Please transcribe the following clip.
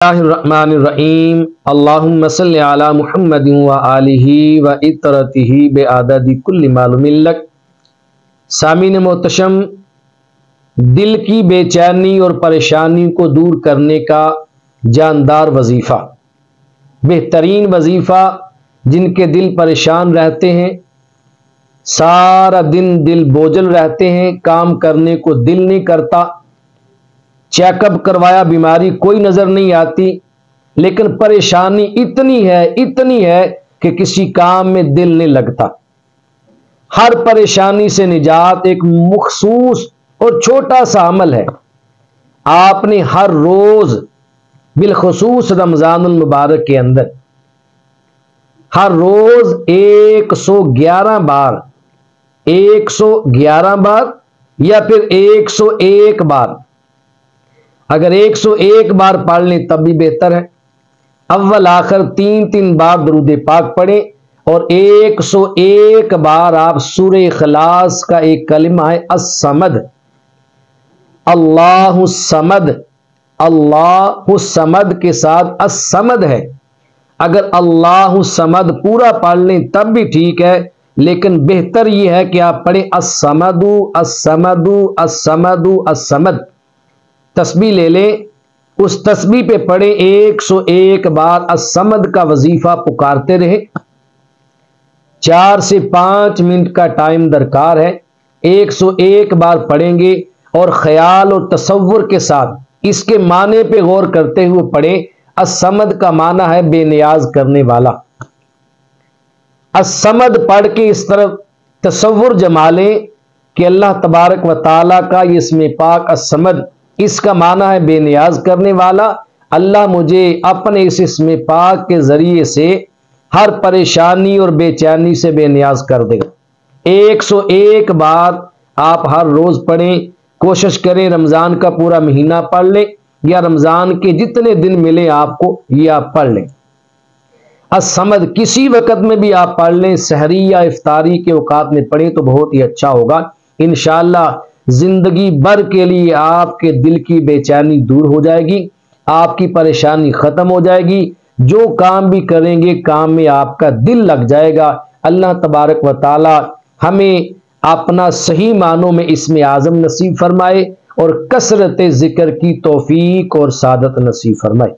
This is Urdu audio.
الرحمن الرحیم اللہم صلی علی محمد و آلہ و اطرتہ بعدد کل معلوم لک۔ سامعین محتشم، دل کی بے چینی اور پریشانی کو دور کرنے کا جاندار وظیفہ، بہترین وظیفہ، جن کے دل پریشان رہتے ہیں، سارا دن دل بوجھل رہتے ہیں، کام کرنے کو دل نہیں کرتا، چیک اپ کروایا بیماری کوئی نظر نہیں آتی، لیکن پریشانی اتنی ہے کہ کسی کام میں دل نہیں لگتا۔ ہر پریشانی سے نجات ایک مخصوص اور چھوٹا سا عمل ہے۔ آپ نے ہر روز، بالخصوص رمضان المبارک کے اندر، ہر روز 111 بار یا پھر 101 بار، اگر 101 بار پڑھ لیں تب بھی بہتر ہے، اول آخر 3 بار درود پاک پڑھیں، اور 101 بار آپ سورہ اخلاص کا ایک کلمہ ہے الصمد، اللہ الصمد، اللہ الصمد کے ساتھ الصمد ہے، اگر اللہ الصمد پورا پڑھ لیں تب بھی ٹھیک ہے، لیکن بہتر یہ ہے کہ آپ پڑھیں الصمد الصمد الصمد الصمد۔ تسبیح لے لیں، اس تسبیح پہ پڑھیں 101 بار الصمد کا وظیفہ پکارتے رہیں۔ 4 سے 5 منٹ کا ٹائم درکار ہے، 101 بار پڑھیں گے، اور خیال اور تصور کے ساتھ اس کے معنی پہ غور کرتے ہوئے پڑھیں۔ الصمد کا معنی ہے بے نیاز کرنے والا۔ الصمد پڑھ کے اس طرف تصور جما لیں کہ اللہ تبارک و تعالیٰ کا یہ اسم پاک الصمد، اس کا معنی ہے بے نیاز کرنے والا۔ اللہ مجھے اپنے اس اسم پاک کے ذریعے سے ہر پریشانی اور بے چینی سے بے نیاز کر دے گا۔ 101 بار آپ ہر روز پڑھیں، کوشش کریں رمضان کا پورا مہینہ پڑھ لیں، یا رمضان کے جتنے دن ملے آپ کو یہ آپ پڑھ لیں۔ الصمد کسی وقت میں بھی آپ پڑھ لیں، سحری یا افطاری کے اوقات میں پڑھیں تو بہت ہی اچھا ہوگا۔ انشاءاللہ زندگی بھر کے لیے آپ کے دل کی بے چینی دور ہو جائے گی، آپ کی پریشانی ختم ہو جائے گی، جو کام بھی کریں گے کام میں آپ کا دل لگ جائے گا۔ اللہ تبارک و تعالی ہمیں اپنا صحیح معنوں میں اسم اعظم نصیب فرمائے، اور کثرت ذکر کی توفیق اور سعادت نصیب فرمائے۔